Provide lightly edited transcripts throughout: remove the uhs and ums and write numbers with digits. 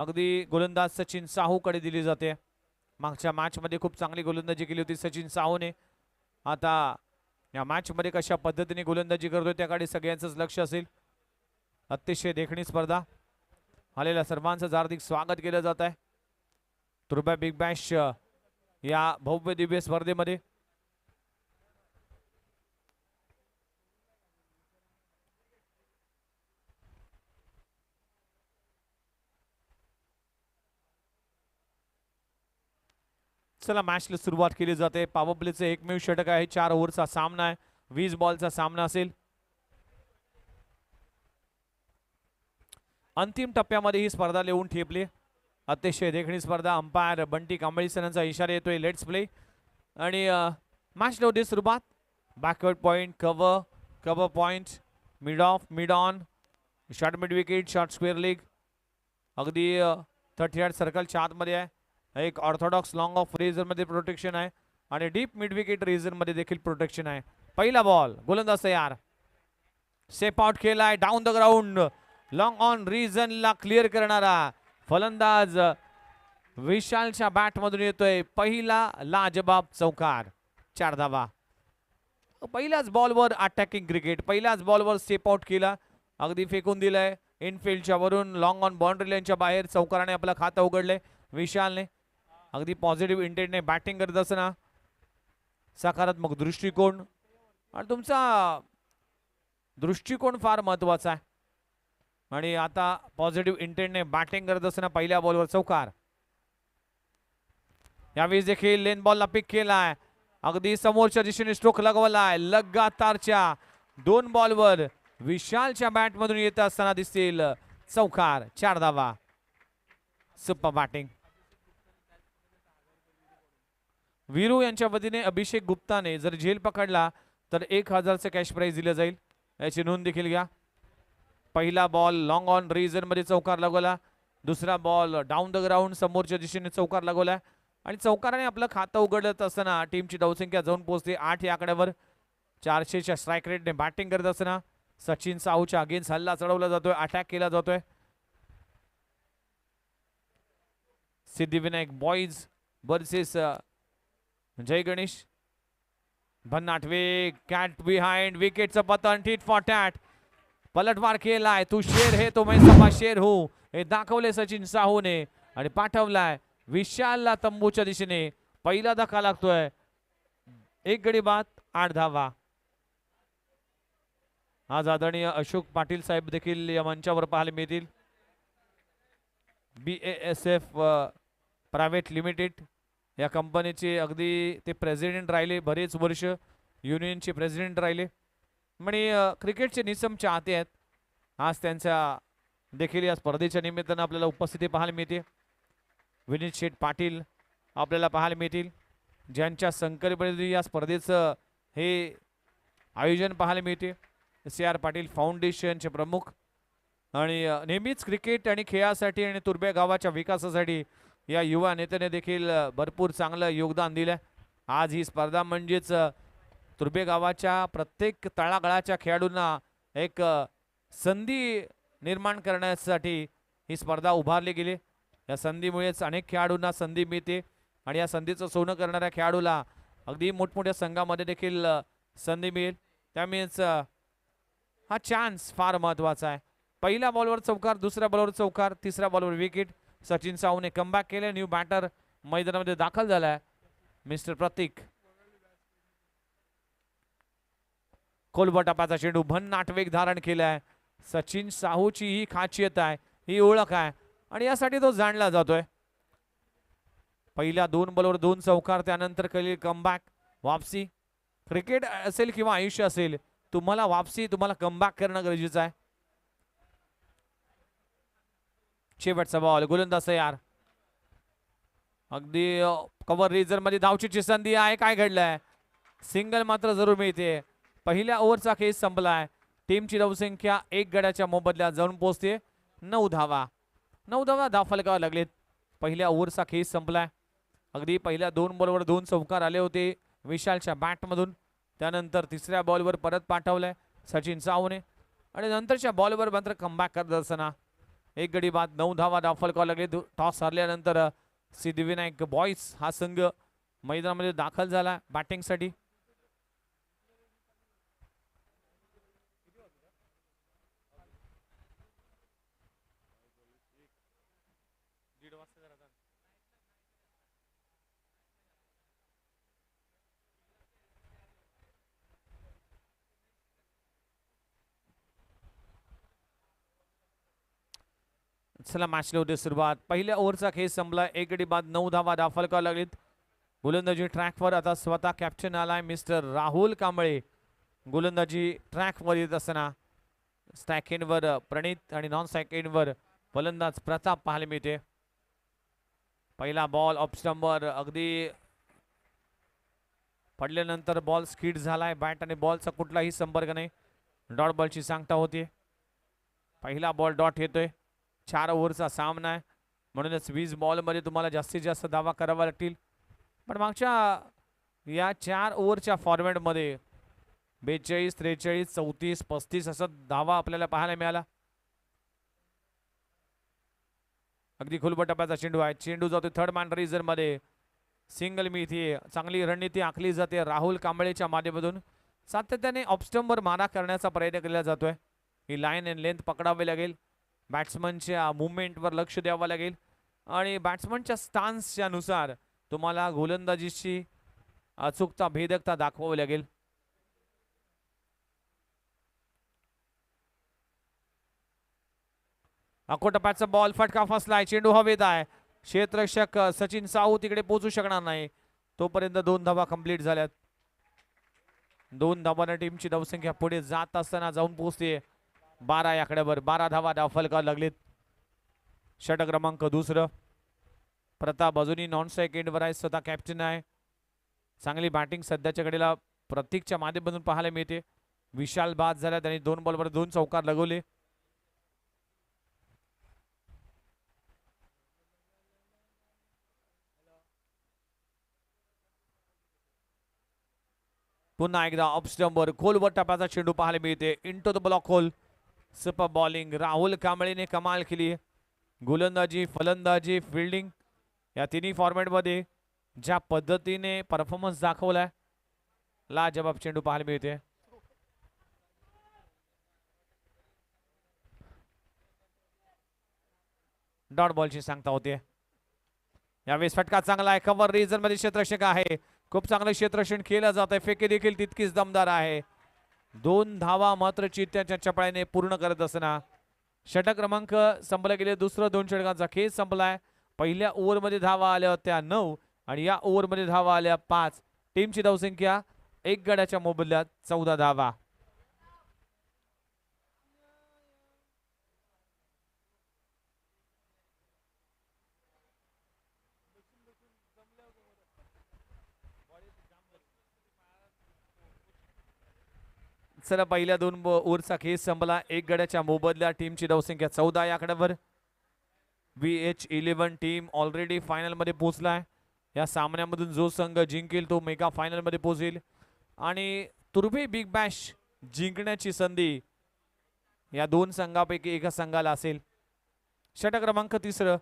अगदी गोलंदाज सचिन साहूकडे दिली जाते। मागच्या मॅच मध्ये खूप चांगली गोलंदाजी केली होती सचिन साहूने। आता या मॅच मध्ये कशा पद्धतीने गोलंदाजी करतोय त्याकडे सगळ्यांचंच लक्ष असेल। अतिशय देखणी स्पर्धा आलेल्या सर्वांचं हार्दिक स्वागत केलं जात आहे तुर्बा बिग बॅश या भव्य दिव्य स्पर्धेमध्ये। चला मॅचला सुरुवात केली जाते। पॉवर प्लेचं एकमेव षटक आहे। 4 ओव्हरचा सामना आहे। 20 बॉलचा सामना असेल। अंतिम टप्प्यामध्ये ही स्पर्धा लिहून ठेपली। अतिशय देखणी स्पर्धा। अंपायर बंटी कांबळी सरांचा इशारा येतोय लेट्स प्ले आणि मॅचला होती सुरुवात। Backward point cover point mid of mid on short mid wicket short square leg अगदी 30 यार्ड सर्कलच्या आतमध्ये आहे। एक ऑर्थोडॉक्स लॉंग ऑफ रेझर मध्ये प्रोटेक्शन आहे आणि डीप मिड विकेट रेझर मध्ये देखील प्रोटेक्शन आहे। पहिला बॉल गोलंदाज तयार सेप आउट केलाय down the ground long on region ला क्लिअर करणारा फलंदाज विशालच्या बॅट मधून येतोय। पहिला लाजबाब चौकार 4 धावा। पहिल्याच बॉलवर अटॅकिंग क्रिकेट पहिल्याच बॉलवर सेप आउट केला अगदी फेकून दिलाय इनफिल्डच्या वरून लॉंग ऑन बाउंड्री लाईनच्या बाहेर चौकाराने आपलं खातं उघडलंय विशालने। अगदी पॉझिटिव्ह इंटेंटने बॅटिंग करत असताना सकारात्मक दृष्टिकोन आणि तुमचा दृष्टिकोन फार महत्वाचा आहे आणि आता पॉझिटिव्ह इंटेंटने बॅटिंग करत असताना पहिल्या बॉलवर चौकार। यावेळी देखील लेन बॉलला पिक केलाय अगदी समोरच्या दिशेने स्ट्रोक लगवलाय। लगातारच्या 2 बॉलवर विशालच्या बॅट मधून येत असताना दिसतील चौकार 4 धावा। सुपर बॅटिंग वीरू यांच्या वतीने अभिषेक गुप्ताने जर झेल पकडला तर 1000चं कॅश प्राइज दिलं जाईल याची नोंद देखील घ्या। पहिला बॉल लॉंग ऑन रिजन मध्ये चौकार लगवला। दुसरा बॉल डाऊन द ग्राउंड समोरच्या दिशेने चौकार लगवला आणि चौकाराने आपलं खातं उघडत असताना टीमची धावसंख्या जाऊन पोहोचते 8 या आकड्यावर। 400च्या स्ट्राईक रेटने बॅटिंग करत असताना सचिन साहूच्या अगेन्स्ट हल्ला चढवला जातोय अटॅक केला जातोय। सिद्धिविनायक बॉईज वर्सेस जय गणेश भन्नाटवे कॅट बिहाइंड विकेटचं पतन टीट फॉर टॅट पलटवार केलाय तू शेर है तो मैं सभा शेर हूं हे दाखवले सचिन साहूने आणि पाठवलाय विशालला तंबूच्या दिशेने। पहिला धक्का लागतोय 1 गडी बाद 8 धावा। आज आदरणीय अशोक पाटील साहेब देखील या मंचावर पाहायला मिळतील। BASF प्रायव्हेट लिमिटेड या कंपनीचे अगदी ते प्रेसिडेंट राहिले बरेच वर्ष युनियनचे प्रेसिडेंट राहिले म्हणजे क्रिकेटचे निसम चाहते आहेत। आज त्यांच्या देखील या स्पर्धेच्या निमित्तानं आपल्याला उपस्थिती पाहायला मिळते। विनीत शेठ पाटील आपल्याला पाहायला मिळतील ज्यांच्या संकल्पनेतून या स्पर्धेचं हे आयोजन पाहायला मिळते। CR पाटील फाउंडेशनचे प्रमुख आणि नेहमीच क्रिकेट आणि खेळासाठी आणि तुर्बे गावाच्या विकासासाठी या युवा नेत्याने देखील भरपूर चांगलं योगदान दिलं। आज ही स्पर्धा म्हणजेच तुर्बे गावाच्या प्रत्येक तळागाळाच्या खेळाडूंना एक संधी निर्माण करण्यासाठी ही स्पर्धा उभारली गेली। या संधीमुळेच अनेक खेळाडूंना संधी मिळते आणि या संधीचं सोनं करणाऱ्या खेळाडूला अगदी मोठमोठ्या संघामध्ये देखील संधी मिळेल। त्यामुळेच हा चान्स फार महत्वाचा आहे। पहिल्या बॉलवर चौकार दुसऱ्या बॉलवर चौकार तिसऱ्या बॉलवर विकेट। सचिन साहूने कमबॅक केले न्यू बॅटर मैदानामध्ये दाखल झालाय मिस्टर प्रतीक। कोलबटापाचा चेंडू भन्नाट वेग धारण केलाय। सचिन साहूची ही खासियत आहे ही ओळख आहे आणि यासाठी तो जाणला जातोय। पहिल्या 2 बॉलवर 2 चौकार त्यानंतर केलेली कमबॅक वापसी। क्रिकेट असेल किंवा आयुष्य असेल तुम्हाला वापसी तुम्हाला कमबॅक करणं गरजेचं आहे। शेवटचा बॉल गोलंदाज तयार अगदी कव्हर रेझर मध्ये धावचीची संधी आहे। काय घडलंय सिंगल मात्र जरूर मिळते। पहिल्या ओव्हरचा खेळ संपलाय। टीमची धावसंख्या 1 गड्याच्या मोबदल्यात जाऊन पोहोचते 9 धावा। 9 धावा धावफलकावर लागलेत। पहिल्या ओव्हरचा खेळ संपलाय। अगदी पहिल्या 2 बॉलवर 2 चौकार आले होते विशालच्या बॅट मधून त्यानंतर तिसऱ्या बॉलवर परत पाठवलंय सचिन साहूने आणि नंतरच्या बॉलवर मात्र कमबॅक करत असताना एक गडी बाद 9 धावा डाफल कॉल लागले. टॉस हरल्यानंतर सिद्धिविनायक बॉईज हा संघ मैदानामध्ये दाखल झाला बॅटिंगसाठी. चला मॅचला होते सुरुवात. पहिल्या ओव्हरचा खेळ संपला. एक गडी बाद 9 धावा दाखल करावं लागलीत. गोलंदाजी ट्रॅकवर आता स्वतः कॅप्टन आलाय मिस्टर राहुल कांबळे. गोलंदाजी ट्रॅकवर येत असताना स्ट्राईक एंडवर प्रणित आणि नॉन स्ट्राईक एंडवर फलंदाज प्रताप पाहायला मिळते. पहिला बॉल ऑफ स्टंपवर अगदी पडल्यानंतर बॉल स्किड झालाय. बॅट आणि बॉलचा कुठलाही संपर्क नाही. डॉट बॉलची सांगता होती. पहिला बॉल डॉट येतोय. 4 ओव्हरचा सामना आहे म्हणूनच 20 बॉलमध्ये तुम्हाला जास्तीत जास्त धावा करावा लागतील. पण मागच्या या 4 ओव्हरच्या फॉर्मॅटमध्ये 42, 43, 34, 35 असं धावा आपल्याला पाहायला मिळाला. अगदी खुलबट टप्प्याचा चेंडू आहे. चेंडू जातो थर्ड मॅन रिझन मध्ये. सिंगल मिळते. चांगली रणनीती आखली जाते राहुल कांबळेच्या माध्यमातून. सातत्याने ऑफस्टंपवर मारा करण्याचा प्रयत्न केला जातोय. ही लाईन अँड लेंथ पकडावी लागेल. बॅट्समनच्या मुवमेंटवर लक्ष द्यावं लागेल आणि बॅट्समनच्या स्टान्सच्या नुसार तुम्हाला गोलंदाजीची अचूकता भेदकता दाखवावी लागेल. अकोटप्याचा बॉल फटका फसलाय. चेंडू हवेत आहे. क्षेत्ररक्षक सचिन साहू तिकडे पोहोचू शकणार नाही. तोपर्यंत 2 धावा कंप्लीट झाल्यात. 2 धावांना टीमची धावसंख्या पुढे जात असताना जाऊन पोहोचते 12 या आकड्यावर. 12 धावा डाफल करावं लागलेत. षटक क्रमांक 2. प्रताप अजूनही नॉन स्ट्राईक एंडवर आहे. स्वतः कॅप्टन आहे. चांगली बॅटिंग सध्याच्या घडीला प्रतीकच्या माध्यमातून पाहायला मिळते. विशाल बाद झाला. त्यांनी 2 बॉलवर 2 चौकार लगवले. पुन्हा एकदा ऑफ स्टंपवर खोलवर टप्प्याचा चेंडू पाहायला मिळते. Into the block hole. Super bowling Rahul कांबळेने कमाल केली. गोलंदाजी, फलंदाजी, फिल्डिंग या तिन्ही फॉर्मॅटमध्ये ज्या पद्धतीने परफॉर्मन्स दाखवलाय लाजवाब चेंडू पाहायला मिळते. डॉट बॉलची सांगता होते. यावेळेस फटका चांगला आहे. कव्हर रिजन मध्ये क्षेत्ररक्षक आहे. खूप चांगलं क्षेत्ररक्षण केलं जात आहे. फेके देखील तितकीच दमदार आहे. 2 धावा मात्र चित्त्याच्या चपळाने पूर्ण करत असताना षटक क्रमांक संपला गेले. दुसरं 2 षटकांचा खेळ संपलाय. पहिल्या ओव्हरमध्ये धावा आल्या होत्या 9 आणि या ओव्हरमध्ये धावा आल्या 5. टीमची धावसंख्या 1 गड्याच्या मोबदल्यात 14 धावा. चला पहिल्या 2 ओव्हरचा खेळ संपला. 1 गड्याच्या मोबदल्यात टीमची धावसंख्या 14 या आकड्यावर. VH11 टीम ऑलरेडी फायनल मध्ये पोहोचलाय. या सामन्यामधून जो संघ जिंकेल तो मेगा फायनल मध्ये पोहोचेल आणि तुर्भे बिग बॅश जिंकण्याची संधी या 2 संघापैकी एका संघाला असेल. षटक क्रमांक 3.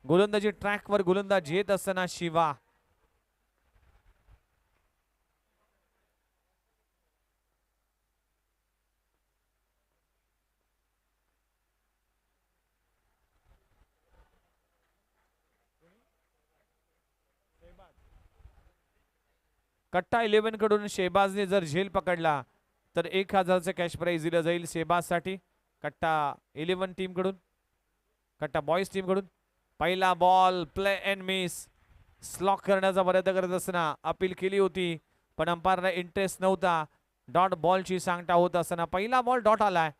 गोलंदाजी ट्रॅकवर गोलंदाज येत असताना शिवा. कट्टा 11 कडून शेहबाजने जर झेल पकडला तर 1000चं कॅश प्राइज दिलं जाईल शेहबाजसाठी. कट्टा 11 टीम कडून, कट्टा बॉईज टीम कडून. पहिला ball play and miss. Slog करण्याचा प्रयत्न करत असताना अपील केली होती पण अंपायरला इंटरेस्ट नव्हता. डॉट बॉलची सांगता होत असताना पहिला बॉल डॉट आलाय.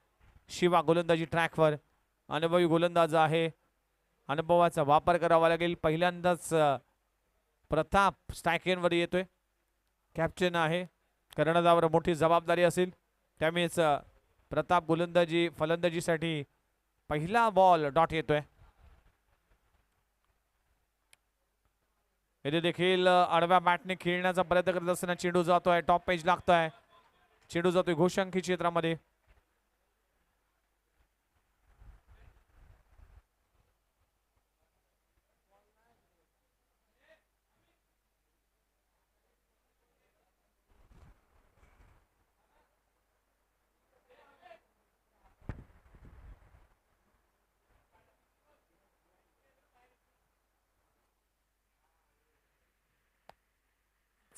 शिवा गोलंदाजी ट्रॅकवर. अनुभवी गोलंदाज आहे. अनुभवाचा वापर करावा लागेल. पहिल्यांदाच प्रताप स्ट्राईक वर येतोय. कॅप्टन आहे. कर्णधारावर मोठी जबाबदारी असेल त्यामुळेच प्रताप गोलंदाजी फलंदाजीसाठी पहिला बॉल डॉट येतोय. येथे देखील आडव्या बॅटने खेळण्याचा प्रयत्न करत असताना चेंडू जातोय. टॉप पेज लागतोय. चेंडू जातोय घोषांकी क्षेत्रामध्ये.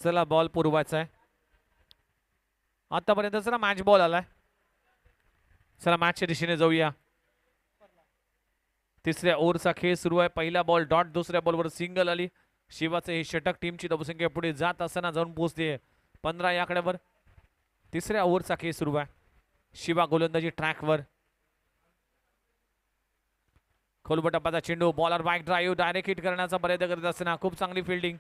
चला बॉल पुरवायचा आहे. आतापर्यंत चला मॅच बॉल आलाय. चला मॅचच्या दिशेने जाऊया. तिसऱ्या ओव्हरचा खेळ सुरू आहे. पहिला बॉल डॉट, दुसऱ्या बॉलवर सिंगल आली. शिवाचे हे षटक टीमची धावसंख्या पुढे जात असताना जाऊन पोहोचते 15 या आकड्यावर. तिसऱ्या ओव्हरचा खेळ सुरू आहे. शिवा गोलंदाजी ट्रॅकवर. खोलबटापाचा चेंडू, bowler back drive direct hit करण्याचा प्रयत्न करत असताना खूप चांगली फिल्डिंग.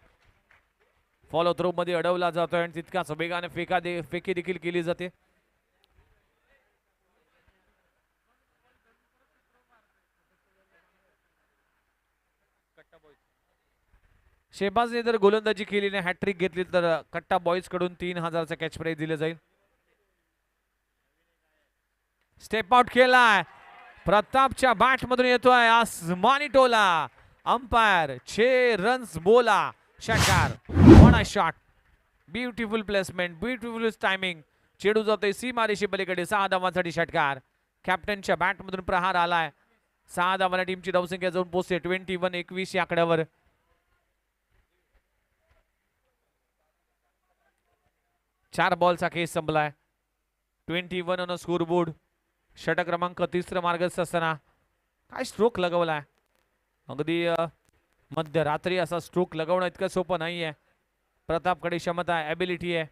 फॉलो थ्रो मध्ये अडवला जातोय आणि तितकाच वेगाने फेकी देखील केली जाते. शेहबाजने जर गोलंदाजी केली नाही, हॅट्रिक घेतली तर कट्टा बॉईज कडून 3000चा कॅच प्राइज दिले जाईल. स्टेप आउट केलाय, प्रतापच्या बॅट मधून येतोय आसमानी टोला. अंपायर 6 रन्स बोला. षटकार, one a shot, beautiful placement, beautiful timing. चेंडू जातोय सीमारेषे पलीकडे. 6 धावांसाठी षटकार. कॅप्टनच्या बॅट मधून प्रहार आलाय. 6 धावांना टीमची धावसंख्या जाऊन पोहोचते 21-21 या आकड्यावर. चार बॉलचा खेळ संपलाय. 21 ऑन स्कोर बोर्ड. षटक क्रमांक 3 मार्गस्थ असताना काय स्ट्रोक लगवलाय. अगदी मध्यरात्री असा स्ट्रोक लगवणं इतकं सोपं नाहीये. प्रतापकडे क्षमता आहे, ॲबिलिटी आहे.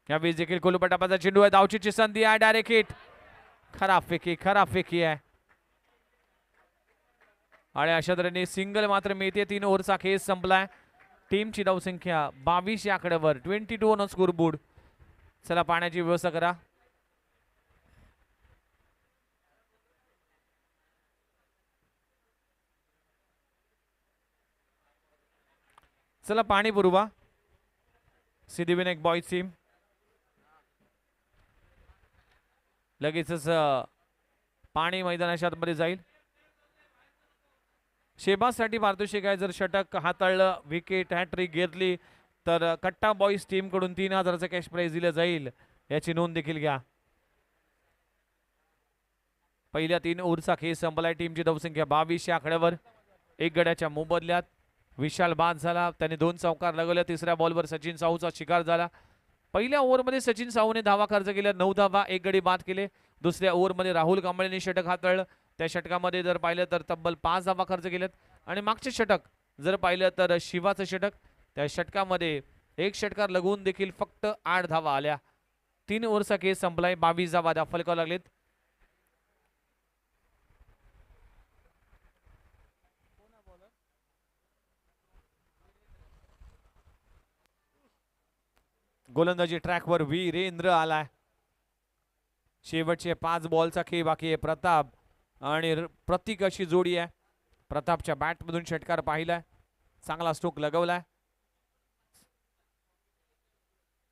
यावेळी देखील कोलपटापाचा चेंडू आहे. धावचीची संधी आहे, डायरेक्ट हिट. खराब फेकी आहे. आणि अशा तऱ्हेने सिंगल मात्र मिळते. 3 ओव्हरचा खेळ संपलाय. टीमची धावसंख्या 22 या आकड्यावर. 22 ऑन स्कोर बोर्ड. चला पाण्याची व्यवस्था करा. चला पाणी पुरवा. सिद्धिविनायक बॉईज टीम लगेचच पाणी मैदानाच्या आतमध्ये जाईल. शेहबाजसाठी पारितोषिक आहे. जर षटक हाताळलं, विकेट, हॅट्रिक घेतली तर कट्टा बॉईज टीम कडून 3000चा कॅश प्राइज दिलं जाईल. याची नोंद देखील घ्या. पहिल्या 3 ओव्हरचा खेळ संपलाय. टीमची धावसंख्या 22 या आकड्यावर. 1 गड्याच्या मोबदल्यात विशाल बाद झाला. त्याने 2 चौकार लगवल्या. तिसऱ्या बॉलवर सचिन साहूचा शिकार झाला. पहिल्या ओव्हरमध्ये सचिन साहूने धावा खर्च केल्या, 9 धावा, 1 गडी बाद केले. दुसऱ्या ओव्हरमध्ये राहुल कांबळेने षटक हाताळलं. त्या षटकामध्ये जर पाहिलं तर तब्बल 5 धावा खर्च केल्यात. आणि मागचे षटक जर पाहिलं तर शिवाचं षटक, त्या षटकामध्ये 1 षटकार लगवून देखील फक्त 8 धावा आल्या. 3 ओव्हरचा खेळ संपलाय. 22 धावा द्या फलकावर लागलेत. गोलंदाजी ट्रॅकवर वीरेंद्र आलाय. शेवटचे 5 बॉलचा खेळ बाकी आहे. प्रताप आणि प्रतीक अशी जोडी आहे. प्रतापच्या बॅट मधून षटकार पाहिलाय, चांगला स्ट्रोक लगवलाय.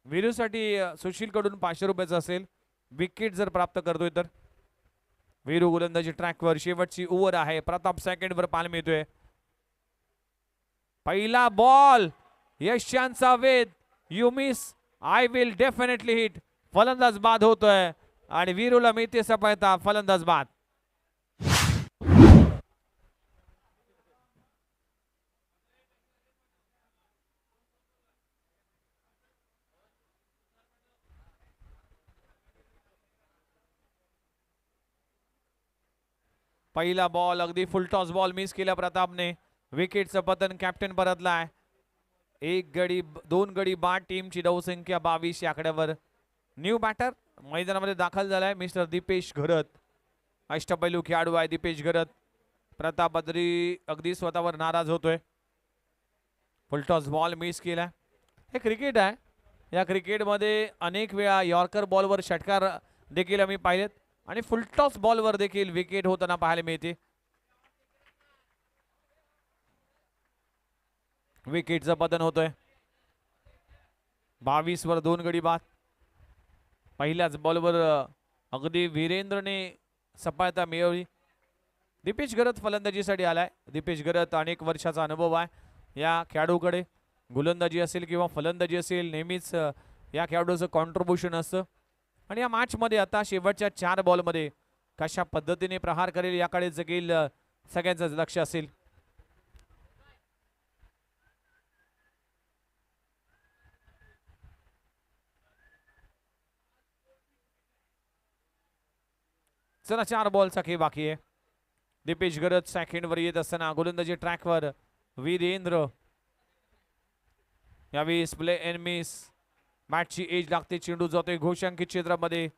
वीरूसाठी सुशील कडून 500 रुपयाचा असेल विकेट जर प्राप्त करतोय तर. वीरू गोलंदाजी ट्रॅकवर. शेवटची ओव्हर आहे. प्रताप सेकंडवर पाल मिळतोय. पहिला बॉल, यशांचा वेध. You miss, I will definitely hit. फलंदाज बाद होतोय आणि वीरूला मिळते सफलता. फलंदाज बाद. पहिला बॉल अगदी फुलटॉस बॉल मिस केला प्रतापने. विकेटचं पतन कॅप्टन परतलाय. 1 गडी 2 गडी बाद. टीमची धावसंख्या 22 या आकड्यावर. न्यू बॅटर मैदानामध्ये दाखल झालाय मिस्टर दीपेश घरत. अष्टपैलू खेळाडू आहे दीपेश घरत. प्रताप बद्री अगदी स्वतःवर नाराज होतोय. फुलटॉस बॉल मिस केला. हे क्रिकेट आहे. या क्रिकेटमध्ये अनेक वेळा यॉर्कर बॉलवर षटकार देखील आम्ही पाहिलेत आणि फुलटॉस बॉलवर देखील विकेट होताना पाहायला मिळते. विकेटचं पतन होतोय. 22 वर 2 गडी बाद. पहिल्याच बॉलवर अगदी वीरेंद्रने सफलता मिळवली. दीपेश घरत फलंदाजीसाठी आलाय. दीपेश घरत अनेक वर्षाचा अनुभव आहे या खेळाडूकडे. गोलंदाजी असेल किंवा फलंदाजी असेल, नेहमीच या खेळाडूचं कॉन्ट्रीब्युशन असतं. आणि या मॅच मध्ये आता शेवटच्या 4 बॉलमध्ये कशा पद्धतीने प्रहार करेल याकडे जगेल सगळ्यांचं लक्ष असेल. चला 4 बॉलचा खेळ बाकी आहे. दीपेश गरज सेकंड वर येत असताना गोलंदाजी ट्रॅकवर वीरेंद्र. यावेळी प्ले एन मिस. मॅचची एज लागते. चेंडू जातोय घोषांकित क्षेत्रामध्ये.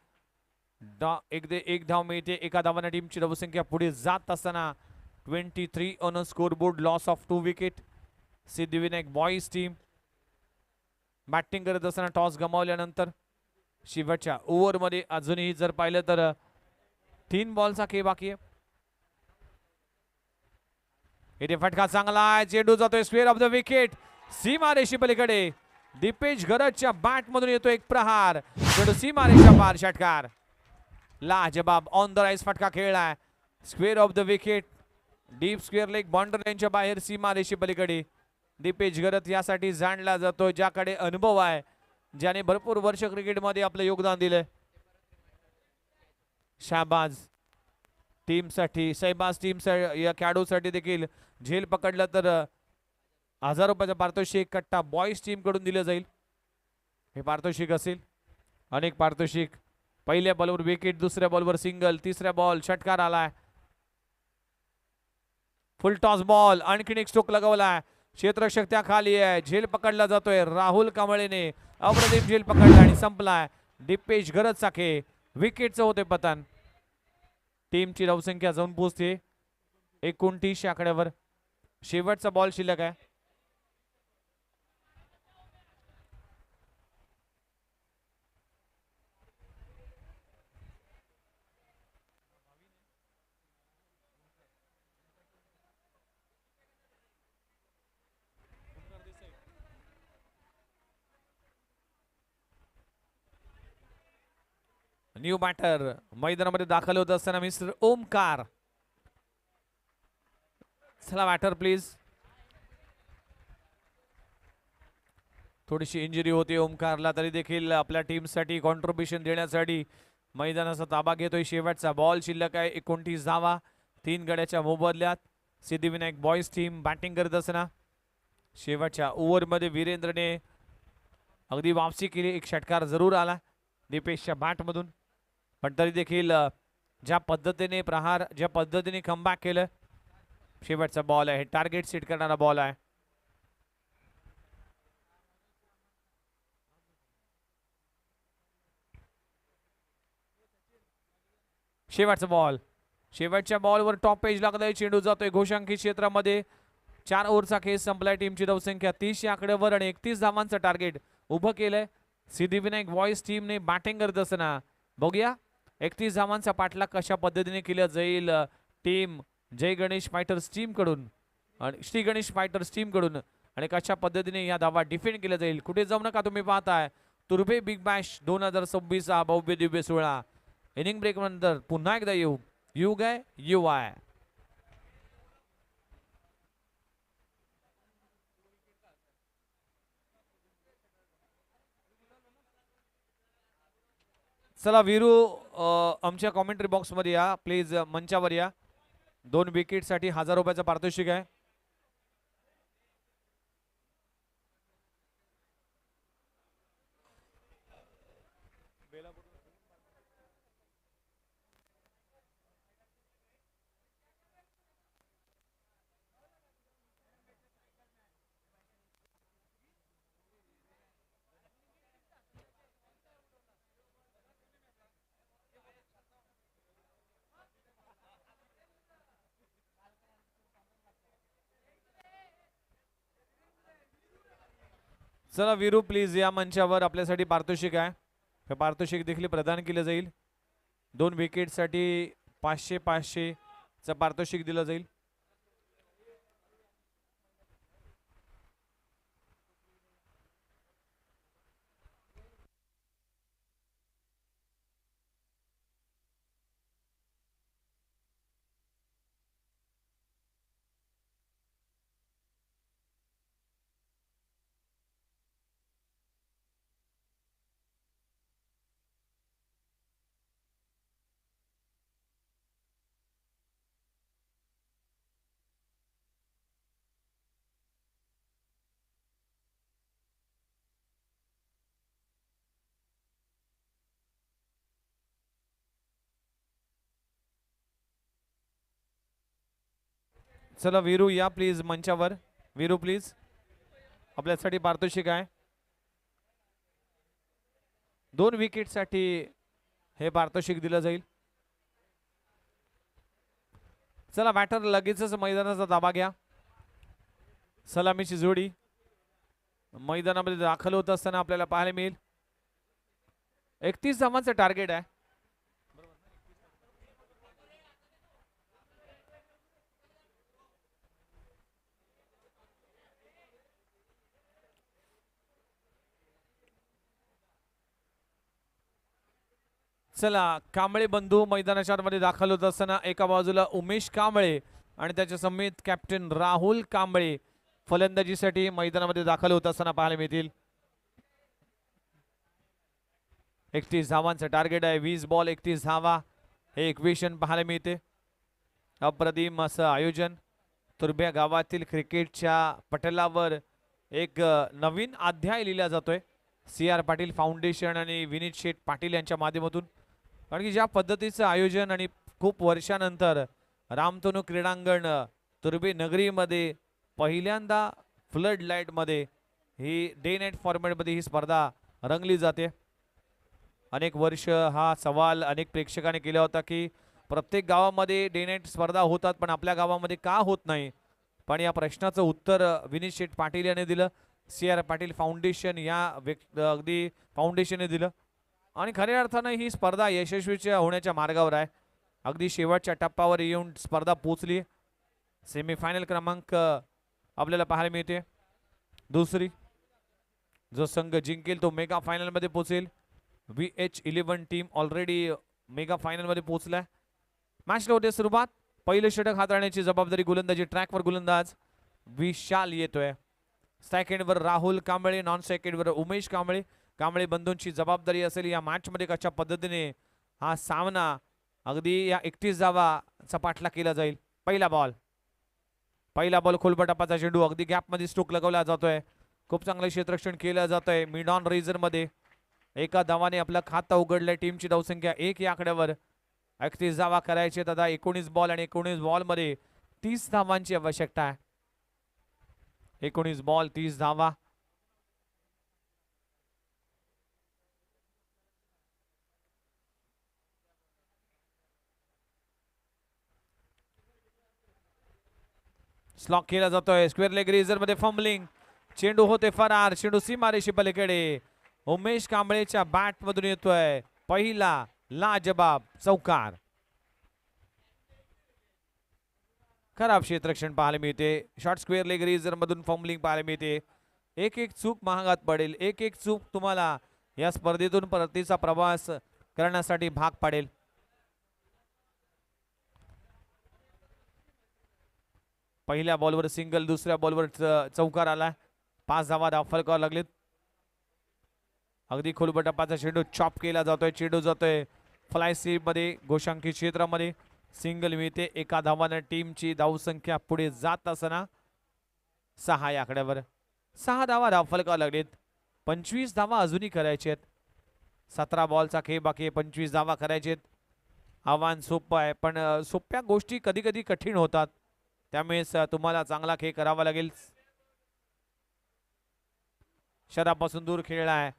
एक धाव मिळते. एका धावाने टीमची धावसंख्या पुढे जात असताना 23 on score board. Loss of 2 wicket. Siddhivinayak boys team batting करत असताना टॉस गमावल्यानंतर शेवटच्या ओव्हरमध्ये अजूनही जर पाहिलं तर 3 बॉलचा खेळ बाकी आहे. इथे फटका चांगला आहे. चेंडू जातोय स्क्वेअर ऑफ द विकेट. सीमारेषी पलीकडे दीपेश गरजच्या बॅट मधून येतो एक प्रहार. चेंडू सीमारेषा पार. षटकार. लाजबाब ऑन द राईस फटका खेळलाय. Square of the wicket. Deep square leg boundary लाईनच्या बाहेर सीमारेषी पलीकडे दीपेश गरज यासाठी जाणला जातो ज्याकडे अनुभव आहे, ज्याने भरपूर वर्ष क्रिकेटमध्ये आपलं योगदान दिलंय. शाहबाज टीमसाठी सहबाज टीम या खेळाडूसाठी देखील झेल पकडलं तर 1000 रुपयाचं पारितोषिक कट्टा बॉईज टीम कडून दिलं जाईल. हे पारितोषिक असेल. अनेक पारितोषिक. पहिल्या बॉलवर विकेट, दुसऱ्या बॉलवर सिंगल, तिसऱ्या बॉल षटकार आलाय. फुल टॉस बॉल. आणखीन एक स्ट्रोक लगावलाय. क्षेत्ररक्षक त्या खाली आहे. झेल पकडला जातोय. राहुल कांबळेने अप्रतिम झेल पकडला आणि संपलाय. दीपेश गरज साखे विकेटचं होते पतन. टीमची धावसंख्या जाऊन पोहोचते 29 आकड्यावर. शेवटचा बॉल शिल्लक आहे. न्यू बॅटर मैदानामध्ये दाखल होत असताना मिस्टर ओमकार. चला बॅटर प्लीज. थोडीशी इंजुरी होती ओमकारला, तरी देखील आपल्या टीमसाठी कॉन्ट्रीब्युशन देण्यासाठी मैदानाचा ताबा घेतोय. शेवटचा बॉल शिल्लक आहे. 29 धावा 3 गड्याच्या मोबदल्यात. सिद्धिविनायक बॉईज टीम बॅटिंग करत असताना शेवटच्या ओव्हरमध्ये वीरेंद्रने अगदी वापसी केली. एक षटकार जरूर आला दीपेशच्या बॅटमधून, पण तरी देखील ज्या पद्धतीने प्रहार, ज्या पद्धतीने कमबॅक केलं. शेवटचा बॉल आहे. टार्गेट सेट करणारा बॉल आहे. शेवटचा बॉल. शेवटच्या बॉलवर टॉप पेज लागलाय. चेंडू जातोय घोषांकित क्षेत्रामध्ये. 4 ओव्हरचा खेळ संपलाय. टीमची धावसंख्या 30 या आकड्यावर आणि 31 धावांचं टार्गेट उभं केलंय. सिद्धिविनायक बॉईज टीमने बॅटिंग करत असताना बघूया 31 धावांचा पाठलाग कशा पद्धतीने केला जाईल टीम जय गणेश फायटर्स टीम कडून आणि श्री गणेश फायटर्स टीम कडून, आणि कशा पद्धतीने या धावा डिफेंड केल्या जाईल. कुठे जाऊ नका. तुम्ही पाहताय तुर्भे बिग बॅश 2026 हा भव्य दिव्य सोहळा. इनिंग ब्रेक नंतर पुन्हा एकदा युग आहे युवा आहे. चला वीरू आमच्या कॉमेंट्री बॉक्स मध्ये या प्लीज. मंचावर या. 2 विकेट साठी 1000 रुपयाचं पारितोषिक आहे. चला वीरू प्लीज या मंचावर. आपल्यासाठी पारितोषिक आहे. हे पारितोषिक देखील प्रदान केले जाईल. 2 विकेट साठी 500 चं पारितोषिक दिलं जाईल. चला वीरू या प्लीज मंचावर. वीरू प्लीज, आपल्यासाठी पारितोषिक आहे. 2 विकेटसाठी हे पारितोषिक दिलं जाईल. चला बॅटर लगेचच मैदानाचा ताबा घ्या. सलामीची जोडी मैदानामध्ये दाखल होत असताना आपल्याला पाहायला मिळेल. 31 धावांचं टार्गेट आहे. चला कांबळे बंधू मैदानाच्या मध्ये दाखल होत असताना एका बाजूला उमेश कांबळे आणि त्याच्या समेत कॅप्टन राहुल कांबळे फलंदाजीसाठी मैदानामध्ये दाखल होत असताना पाहायला मिळतील. 31 धावांचं टार्गेट आहे. 20 बॉल 31 धावा हे इक्वेशन पाहायला मिळते. अप्रतिम असं आयोजन. तुर्भ्या गावातील क्रिकेटच्या पटलावर एक नवीन अध्याय लिहिला जातोय CR पाटील फाउंडेशन आणि विनीत शेठ पाटील यांच्या माध्यमातून. कारण की ज्या पद्धतीचं आयोजन आणि खूप वर्षानंतर रामतनू क्रीडांगण तुर्भे नगरीमध्ये पहिल्यांदा फ्लड लाईट मध्ये ही डे नाईट फॉर्मॅटमध्ये ही स्पर्धा रंगली जाते. अनेक वर्ष हा सवाल अनेक प्रेक्षकांनी केला होता की प्रत्येक गावामध्ये डे नाईट स्पर्धा होतात पण आपल्या गावामध्ये का होत नाही. पण या प्रश्नाचं उत्तर विनीत शेठ पाटील यांनी दिलं. CR पाटील फाउंडेशन या अगदी फाउंडेशनने दिलं आणि खऱ्या अर्थानं ही स्पर्धा यशस्वी होण्याच्या मार्गावर आहे. अगदी शेवटच्या टप्प्यावर येऊन स्पर्धा पोहोचली. सेमीफायनल क्रमांक आपल्याला पाहायला मिळते. दुसरी जो संघ जिंकेल तो मेगा फायनल मध्ये पोहोचेल. VH11 team already mega final मध्ये पोहोचलाय. मॅचला होते सुरुवात. पहिलं षटक हाताळण्याची जबाबदारी गोलंदाजी ट्रॅकवर गोलंदाज विशाल येतोय. सेकंडवर राहुल कांबळे, नॉन सेकंडवर उमेश कांबळे. कांबळे बंधूंची जबाबदारी असेल या मॅच मध्ये कशा पद्धतीने हा सामना अगदी या 31 धावाचा पाठला केला जाईल. पहिला बॉल खोलपटापाचा चेंडू अगदी गॅप मध्ये स्ट्रोक लगवला जातोय. खूप चांगलं क्षेत्ररक्षण केलं जातंय मिड ऑन रेझर मध्ये. एका धावाने आपलं खातं उघडलंय. टीमची धावसंख्या 1 या आकड्यावर. 31 धावा करायचे आता 19 बॉल आणि 19 बॉल मध्ये 30 धावांची आवश्यकता आहे. 19 बॉल 30 धावा. स्लॉक केला जातोय. स्क्वेअर लेग रेझर मध्ये फंबलिंग. चेंडू होते फरार. चेंडू सीमारेषे पलीकडे. उमेश कांबळेच्या बॅट मधून येतोय पहिला लाजबाब चौकार. खराब क्षेत्ररक्षण पाहायला मिळते. शॉर्ट स्क्वेअर लेग रेझर मधून फंबलिंग पाहायला मिळते. एक चूक महागात पडेल. एक चूक तुम्हाला या स्पर्धेतून परतीचा प्रवास करण्यासाठी भाग पाडेल. पहिल्या बॉलवर सिंगल, दुसऱ्या बॉलवर चौकार आला. 5 धावा फलकावर लागलेत. अगदी खोलपटापाचा चेंडू चॉप केला जातोय. चेंडू जातोय फ्लाय सीप मध्ये गोशांकी क्षेत्रामध्ये. सिंगल मिळते. एका धावाने टीमची धावसंख्या पुढे जात असताना 6 या आकड्यावर. 6 धावा फलकावर लागलेत. 25 धावा अजूनही करायचे आहेत. 17 बॉलचा खेळ बाकी आहे. 25 धावा करायचे आहेत. आव्हान सोपं आहे पण सोप्या गोष्टी कधी कधी कठीण होतात. त्यामुळे तुम्हाला चांगला खेळ करावा लागेल. शरापासून दूर खेळलाय.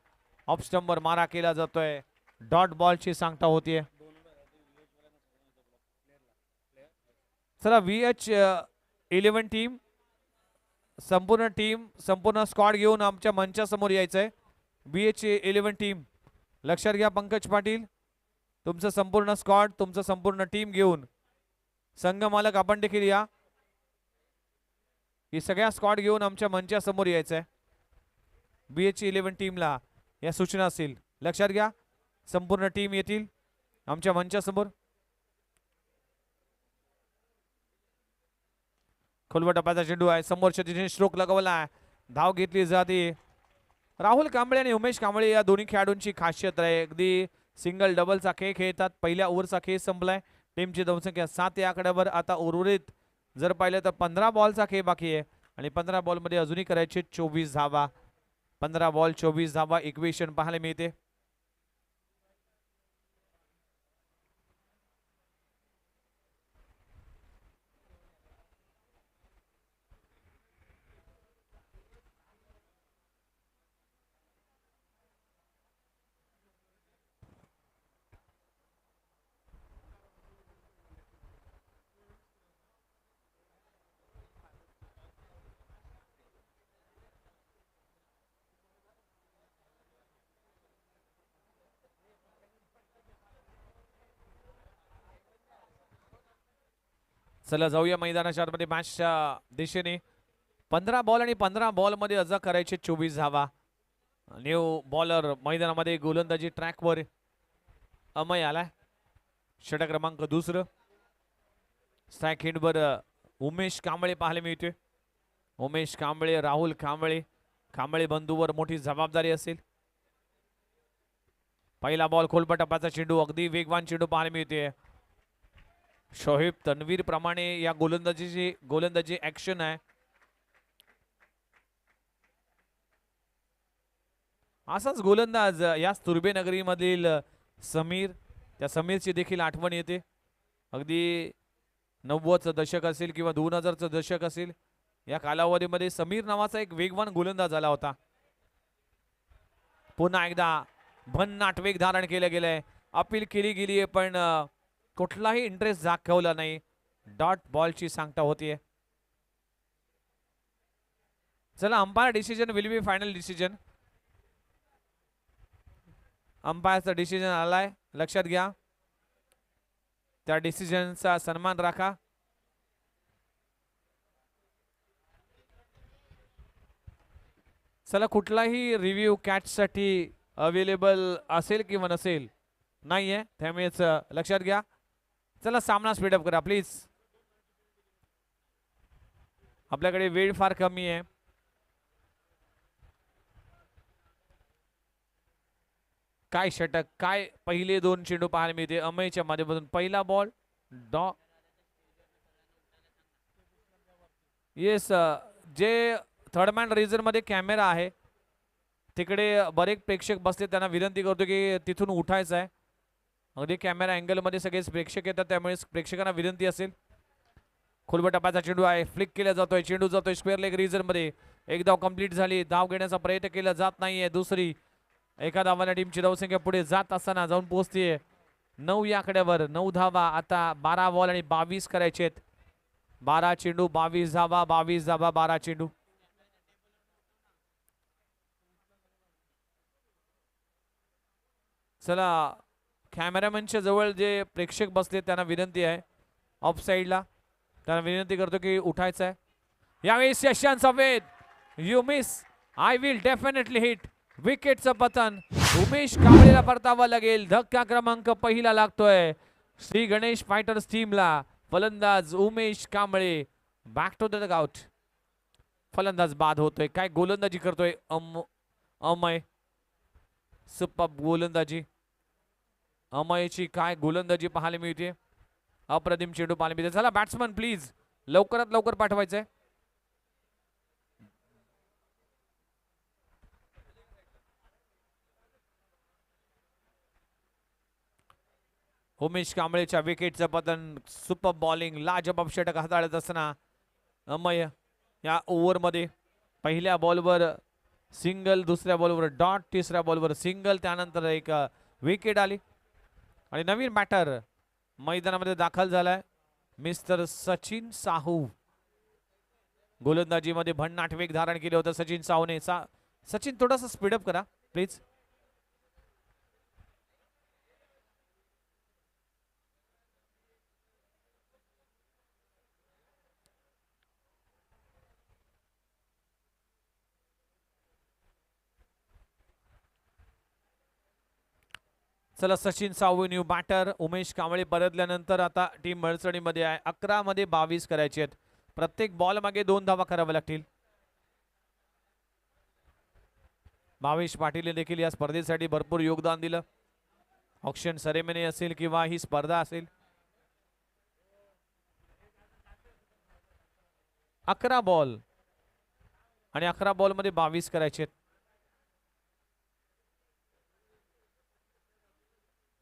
ऑफ स्टंपवर मारा केला जातोय. डॉट बॉलची सांगता होतीये. चला VH11 टीम संपूर्ण स्क्वॉड घेऊन आमच्या मंचासमोर यायचंय. VH11 टीम लक्षात घ्या. पंकज पाटील तुमचं संपूर्ण स्क्वॉड, तुमचं संपूर्ण टीम घेऊन संघ मालक आपण देखील या. ही सगळ्या स्क्वॉड घेऊन आमच्या मंचासमोर यायचंय. VH11 टीमला या सूचना असतील. लक्षात घ्या. संपूर्ण टीम येतील आमच्या मंचासमोर. खोलवा टप्प्याचा चेंडू आहे. समोरच्या दिशेने स्ट्रोक लगवला आहे. धाव घेतली जाते. राहुल कांबळे आणि उमेश कांबळे या दोन्ही खेळाडूंची खासियत आहे. अगदी सिंगल डबलचा खेळ खेळतात. पहिल्या ओव्हरचा खेळ संपलाय. टीमची धावसंख्या 7 या आकड्यावर. आता उर्वरित जर पाहिलं तर 15 बॉलचा खेळ बाकी आहे आणि 15 बॉल मध्ये अजूनही करायचे 24 धावा. 15 बॉल 24 धावा इक्वेशन पाहायला मिळते. चला जाऊया मैदानाच्या आतमध्ये मॅचच्या दिशेने. 15 बॉल आणि 15 बॉल मध्ये अजा करायचे 24 धावा. न्यू बॉलर मैदानामध्ये गोलंदाजी ट्रॅकवर अमय आलाय. षटक क्रमांक दुसरं. स्ट्राईक हिंडवर उमेश कांबळे पाहायला मिळते. उमेश कांबळे, राहुल कांबळे, कांबळे बंधूवर मोठी जबाबदारी असेल. पहिला बॉल खोलपटापाचा चेंडू, अगदी वेगवान चेंडू पाहायला मिळते. शोहेब तन्वीर प्रमाणे या गोलंदाजी ऍक्शन आहे. असाच गोलंदाज याच तुर्बे नगरी मधील समीर, त्या समीरची देखील आठवण येते. अगदी 90चं दशक असेल किंवा 2000चं दशक असेल, या कालावधीमध्ये समीर नावाचा एक वेगवान गोलंदाज आला होता. पुन्हा एकदा भन्नाट वेग धारण केलं गेलंय. अपील केली गेली पण कुठलाही इंटरेस्ट दाखवला नाही. डॉट बॉलची सांगता होतीये. चला, umpire decision will be final decision. अंपायरचा डिसिजन आलाय, लक्षात घ्या. त्या डिसिजनचा सन्मान राखा. चला, कुठलाही रिव्ह्यू कॅचसाठी अवेलेबल असेल किंवा नसेल नाहीये, त्यामुळेच लक्षात घ्या. चला, सामना स्पीडअप करा प्लीज. आपल्याकडे वेळ फार कमी आहे. काय षटक, काय पहिले दोन चेंडू पाहायला मिळते अमयच्या माध्यमातून. पहिला बॉल डॉ येस, जे थर्ड मॅन रिझन मध्ये कॅमेरा आहे तिकडे बरेच प्रेक्षक बसले, त्यांना विनंती करतो की तिथून उठायचं आहे. अगदी कॅमेरा अँगल मध्ये सगळेच प्रेक्षक येतात, त्यामुळे प्रेक्षकांना विनंती असेल. खोलबटापाचा चेंडू आहे, फ्लिक केला जातोय, चेंडू जातोय स्क्वेअर लेग रिझन मध्ये. एक धाव कंप्लीट झाली. धाव घेण्याचा प्रयत्न केला जात नाहीये. दुसरी, एका धावाने टीमची धावसंख्या पुढे जात असताना जाऊन पोहोचतीये 9 या आकड्यावर. 9 धावा. आता 12 बॉल आणि 22 करायचे. 12 चेंडू 22 धावा, 22 धावा 12 चेंडू. चला, कॅमेरामॅनच्या जवळ जे प्रेक्षक बसले त्यांना विनंती आहे, ऑफ साइडला त्यांना विनंती करतो की उठायचं आहे. यावेळी यशांचा वेध, you miss, I will definitely hit. विकेटचं पतन. उमेश कांबळेला परतावा लागेल. धक्का क्रमांक पहिला लागतोय श्री गणेश फायटर्स टीमला. फलंदाज Umesh Kamble back to the dugout. फलंदाज बाद होतोय. काय गोलंदाजी करतोय अमय. सुपर गोलंदाजी अमयची, काय गोलंदाजी पाहायला मिळते. अप्रतिम चेंडू पाहायला मिळते. चला बॅट्समन प्लीज लवकरात लवकर पाठवायचंय. उमेश कांबळेच्या विकेटचं पतन. सुपर बॉलिंग, लाजबाब षटक हाताळत असताना अमय या ओव्हरमध्ये पहिल्या बॉलवर सिंगल, दुसऱ्या बॉलवर डॉट, तिसऱ्या बॉलवर सिंगल, त्यानंतर एक विकेट आली. आणि नवीन बॅटर मैदानामध्ये दाखल झालाय मिस्टर सचिन साहू. गोलंदाजीमध्ये भन्नाट वेग धारण केले होते सचिन साहूने. सचिन थोडासा स्पीडअप करा प्लीज. चला, सचिन साहू न्यू बॅटर. उमेश कांबळे परतल्यानंतर आता टीम अडचणीमध्ये आहे. 11 मध्ये 22 करायचे आहेत. प्रत्येक बॉल मागे 2 धावा कराव्या लागतील. भावेश पाटील देखील या स्पर्धेसाठी भरपूर योगदान दिलं. ऑक्शन सेरेमनी असेल किंवा ही स्पर्धा असेल. 11 बॉल आणि 11 बॉल मध्ये 22 करायचे आहेत.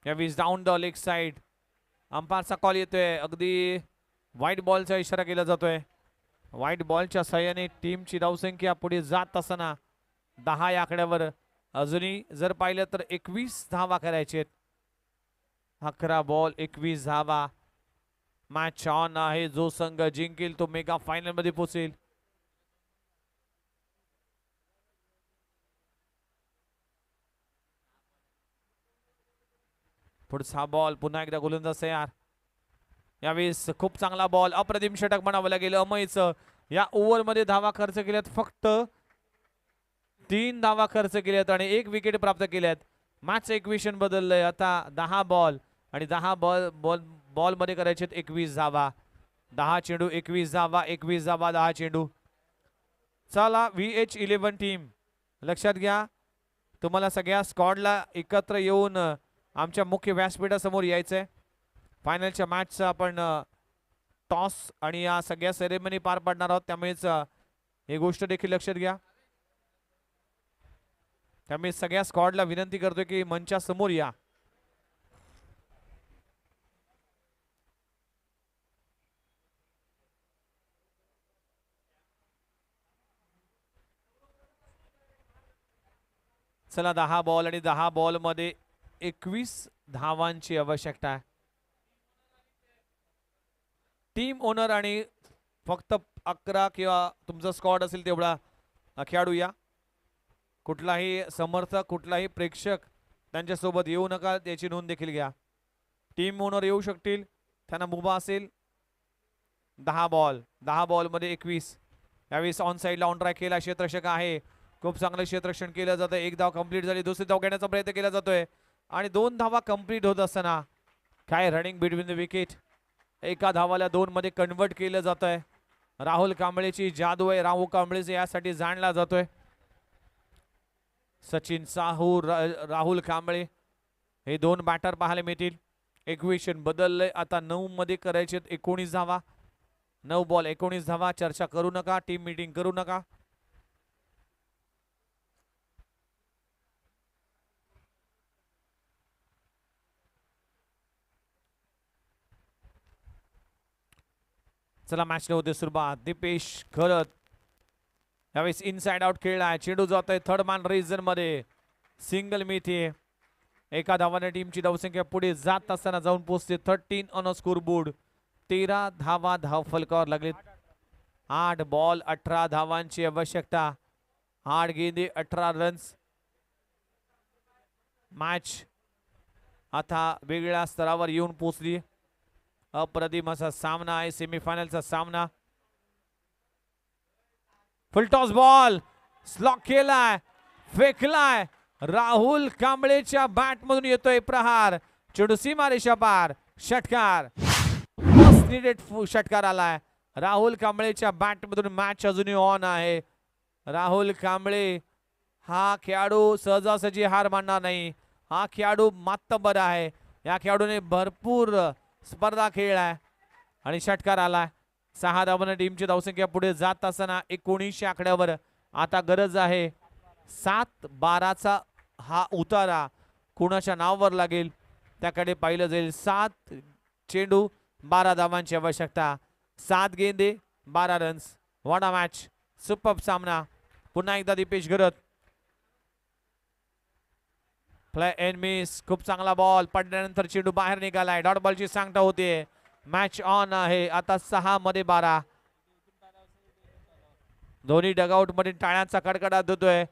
यावेळेस डाऊन द लेग साइड. अंपायरचा कॉल येतोय. अगदी व्हाईट बॉलचा इशारा केला जातोय. व्हाईट बॉलच्या सहाय्याने टीमची धावसंख्या पुढे जात असताना 10 या आकड्यावर. अजूनही जर पाहिलं तर 21 धावा करायचे आहेत. 11 बॉल 21 धावा. मॅच ऑन आहे. जो संघ जिंकेल तो मेगा फायनल मध्ये पोहोचेल. पुढचा बॉल, पुन्हा एकदा गोलंदाज तयार. यावेळेस खूप चांगला बॉल, अप्रतिम षटक म्हणावं गेलं अमयचं. या ओव्हरमध्ये धावा खर्च केल्यात, फक्त 3 धावा खर्च केल्यात आणि 1 विकेट प्राप्त केल्यात. मॅच इक्वेशन बदललंय आता. 10 बॉल आणि 10 बॉल मध्ये करायचे 21 धावा. 10 चेंडू 21 धावा, 21 धावा 10 चेंडू. चला VH11 टीम लक्षात घ्या, तुम्हाला सगळ्या स्क्वॉडला एकत्र येऊन आमच्या मुख्य व्यासपीठासमोर यायचंय. फायनलच्या मॅचचा आपण टॉस आणि या सगळ्या सेरेमनी पार पाडणार आहोत, त्यामुळेच ही गोष्ट देखील लक्षात घ्या. त्यामुळे सगळ्या स्क्वॉडला विनंती करतोय की मंचा समोर या. चला 10 बॉल आणि 10 बॉल मध्ये 21 धावांची आवश्यकता आहे. टीम ओनर आणि फक्त 11 किंवा तुमचा स्क्वॉड असेल तेवढा खेळाडू या. कुठलाही समर्थक, कुठलाही प्रेक्षक त्यांच्यासोबत येऊ नका, त्याची नोंद देखील घ्या. टीम ओनर येऊ शकतील, त्यांना मुभा असेल. 10 बॉल मध्ये 21. यावेळेस ऑन साईडला ऑन ट्रॅक केला क्षेत्ररक्षक आहे, खूप चांगलं क्षेत्ररक्षण केलं जातं. 1 धाव कंप्लीट झाली, दुसरी धाव घेण्याचा प्रयत्न केला जातोय आणि 2 धावा कंप्लीट होत असताना काय रनिंग बिटवीन द विकेट. एका धावाला 2 मध्ये कन्वर्ट केलं जात आहे. राहुल कांबळेची जादू आहे, राहुल कांबळेचे यासाठी जाणला जातोय. सचिन साहू, राहुल कांबळे हे 2 बॅटर पाहायला मिळतील. इक्वेशन बदललंय आता. 9 मध्ये करायचे 19 धावा. 9 बॉल 19 धावा. चर्चा करू नका, टीम मीटिंग करू नका. चला मॅच होते सुरुवात. दीपेश खरत यावेळेस इनसाइड आउट खेळलाय. चेंडू जातोय थर्ड मॅन रिजन मध्ये. सिंगल मिळते. एका धावाने टीमची धावसंख्या पुढे जात असताना जाऊन पोहोचते 13 ऑन अ स्कोर बोर्ड. 13 धावा धाव फलकावर लागलेत. 8 बॉल 18 धावांची आवश्यकता. 8 गेंदे 18 रन्स. मॅच आता वेगळ्या स्तरावर येऊन पोहोचली. अप्रतिम असा सामना आहे, सेमीफायनलचा सामना. फुलटॉस बॉल स्लॉक केलाय, फेकलाय. राहुल कांबळेच्या बॅट मधून येतोय प्रहार. चेंडू सीमारेषा पार. षटकार, मस्ट नीडेड षटकार आलाय राहुल कांबळेच्या बॅट मधून. मॅच अजूनही ऑन आहे. राहुल कांबळे हा खेळाडू सहजासहजी हार मानणार नाही. हा खेळाडू मातब्बर आहे. या खेळाडूने भरपूर स्पर्धा खेळलाय आणि षटकार आलाय. 6 धावांनी टीमची धावसंख्या पुढे जात असताना 1900 आकड्यावर आता गरज आहे 7-12चा. हा उतारा कुणाच्या नावावर लागेल त्याकडे पाहिलं जाईल. 7 चेंडू 12 धावांची आवश्यकता. 7 गेंदे 12 runs. What a match, superb सामना. पुन्हा एकदा Dipesh Gharat. Play end miss. खूप चांगला बॉल पडल्यानंतर चेंडू बाहेर निघालाय. डॉट बॉलची सांगता होते. मॅच ऑन आहे आता. 6 मध्ये 12. दोन्ही डगआउट मध्ये टाळ्यांचा कडकडाट होतोय.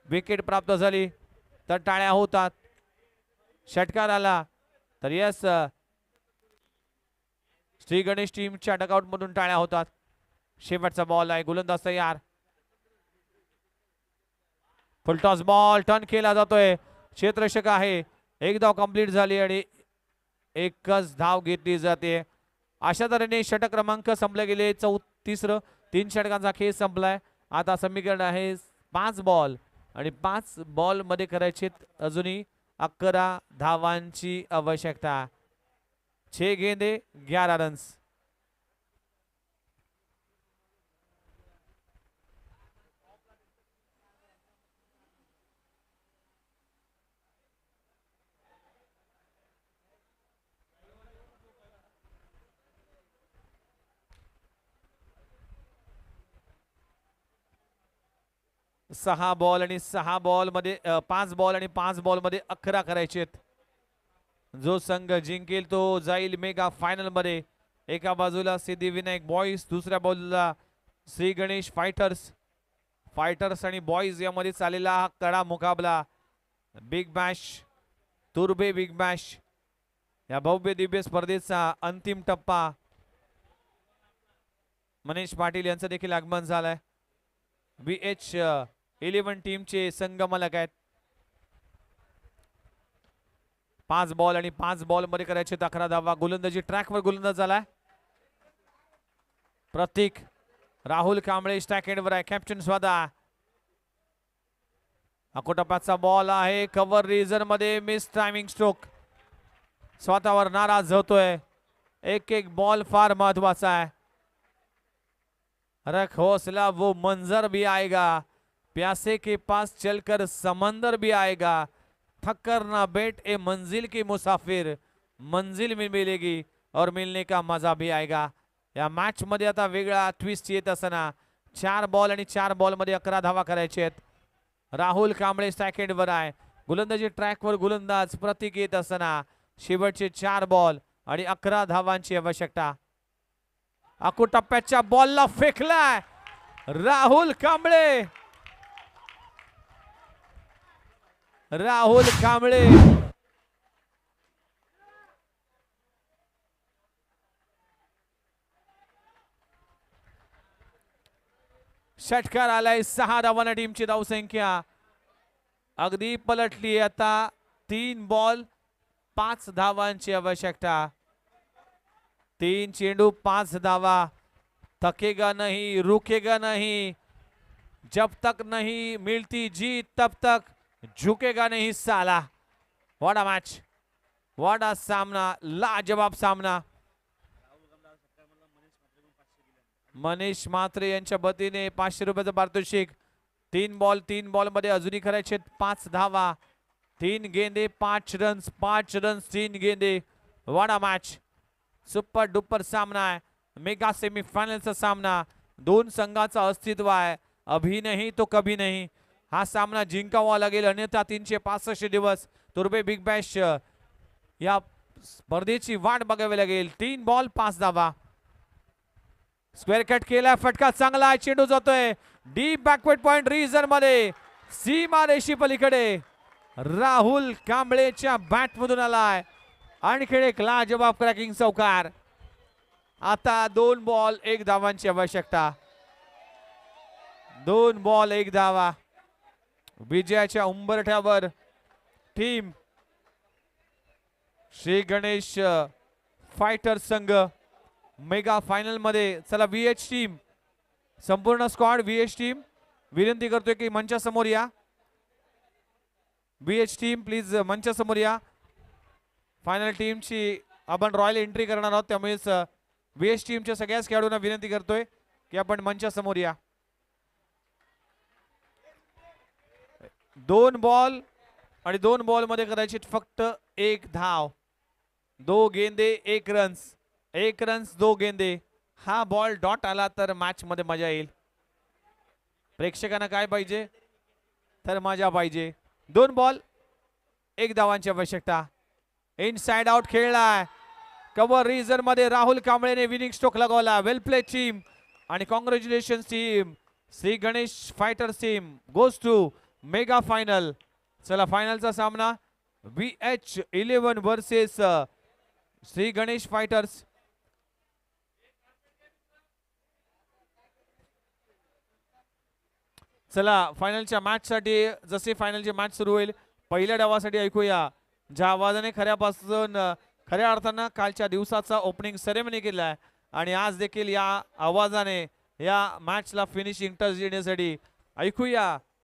विकेट प्राप्त झाली तर टाळ्या होतात. षटकार आला तर यस, श्री गणेश टीमच्या डगआउट मधून टाळ्या होतात. शेवटचा बॉल आहे, गोलंदाज तयार. फुलटॉस बॉल टर्न केला जातोय. क्षेत्ररक्षक आहे. 1 धाव कंप्लीट झाली आणि 1च धाव घेतली जाते. अशा तऱ्हेने षटक क्रमांक संपले गेले. 34. 3 षटकांचा खेळ संपलाय. आता समीकरण आहे 5 बॉल आणि 5 बॉल मध्ये करायचे अजूनही 11 धावांची आवश्यकता. 6 गेंदे 11 रन्स. सहा बॉल आणि 6 बॉल मध्ये 5 बॉल आणि 5 बॉल मध्ये 11 करायचेत. जो संघ जिंकेल तो जाईल मेगा फायनल मध्ये. एका बाजूला सिद्धिविनायक बॉईज, दुसऱ्या बाजूला श्री गणेश फायटर्स आणि बॉईज यामध्ये चाललेला हा कडा मुकाबला. बिग बॅश, तुर्बे बिग बॅश या भव्य दिव्य स्पर्धेचा अंतिम टप्पा मनीष पाटील यांचं देखील आगमन झालंय. VH11 टीमचे संगमलक आहेत. 5 बॉल आणि 5 बॉल मध्ये करायचे 11 धावा. गोलंदाजी ट्रॅकवर गोलंदाज झालाय. प्रतीक राहुल कांबळे स्ट्राइक एंडवर आहे. कॅप्टन स्वतः. अकोटप्प्याचा बॉल आहे. कव्हर रिजन मध्ये मिस टायमिंग स्ट्रोक. स्वतःवर नाराज होतोय. एक एक बॉल फार महत्वाचा है. रख हौसला वो मंजर भी आएगा. प्यासे के पास चलकर समंदर भी आएगा. थक कर ना बैठ ए मंजिल की मुसाफिर. मंजिल में मिलेगी और मिलने का मजा भी आएगा. या मॅच मध्ये आता वेगळा ट्विस्ट येत असताना 4 बॉल आणि 4 बॉल मध्ये 11 धावा करायचे आहेत. राहुल कांबळे स्ट्राइक एंडवर आहे. गोलंदाजी ट्रॅकवर गोलंदाज प्रतीक येत असताना शेवटचे 4 बॉल आणि 11 धावांची आवश्यकता. अकोटप्प्याच्या बॉलला फेकलाय राहुल कांबळे. राहुल कांबळे षटकार आलाय. 6 धावांना टीमची धावसंख्या अगदी पलटली. आता 3 बॉल 5 धावांची आवश्यकता. 3 चेंडू 5 धावा. थकेगा नहीं, रुकेगा नहीं. जब तक नहीं मिलती जीत तब तक झुकेगा नहीं साला. What a match, what a सामना, लाजवाब सामना. मनीष म्हात्रे यांच्या वतीने 500 रुपयाचं पारितोषिक. 3 बॉल मध्ये अजूनही करायचे 5 धावा. 3 गेंदे 5 रन्स, 5 रन्स 3 गेंदे. What a match. Super duper सामना आहे. मेगा सेमीफायनलचा सामना. 2 संघाचा अस्तित्व आहे. अभी नहीं तो कभी नहीं. हा सामना जिंकावा लागेल, अन्यथा 365 दिवस तुर्बे बिग बॅश या स्पर्धेची वाट बघावी लागेल. 3 बॉल 5 धावा. स्क्वेअर कट केला. फटका चांगला आहे. चेंडू जातोय डीप बॅकवर्ड पॉइंट रिजन मध्ये. सीमा रेषी पलीकडे राहुल कांबळेच्या बॅट मधून आलाय. आणखी एक लाजवाब क्रॅकिंग चौकार. आता 2 बॉल 1 धावांची आवश्यकता. 2 बॉल 1 धावा. विजयाच्या उंबरठ्यावर टीम श्री गणेश फायटर संघ मेगा फायनल मध्ये. चला VH टीम, संपूर्ण स्क्वॉड VH टीम विनंती करतोय की मंचासमोर या. VH टीम प्लीज मंचासमोर या. फायनल टीमची आपण रॉयल एंट्री करणार आहोत, त्यामुळेच VH टीमच्या सगळ्याच खेळाडूंना विनंती करतोय की आपण मंचासमोर या. 2 बॉल आणि 2 बॉल मध्ये करायचे फक्त 1 धाव. 2 गेंदे 1 रन्स. 1 रन्स 2 गेंदे. हा बॉल डॉट आला तर मॅच मध्ये मजा येईल. प्रेक्षकांना काय पाहिजे तर मजा पाहिजे. 2 बॉल 1 धावांची आवश्यकता. इनसाइड आउट खेळलाय. कव्हर रिजन मध्ये राहुल कांबळेने विनिंग स्ट्रोक लगावला. वेल प्ले टीम आणि congratulations team. Shri Ganesh fighters team goes to mega final. चला फायनलचा सामना VH11 versus Shri Ganesh fighters. चला फायनलच्या मॅच साठी जसे फायनलची मॅच सुरू होईल पहिल्या डावासाठी ऐकूया ज्या आवाजाने खऱ्यापासून खऱ्या अर्थानं कालच्या दिवसाचा ओपनिंग सेरेमनी केला आहे आणि आज देखील या आवाजाने या मॅचला फिनिशिंग टच देण्यासाठी ऐकूया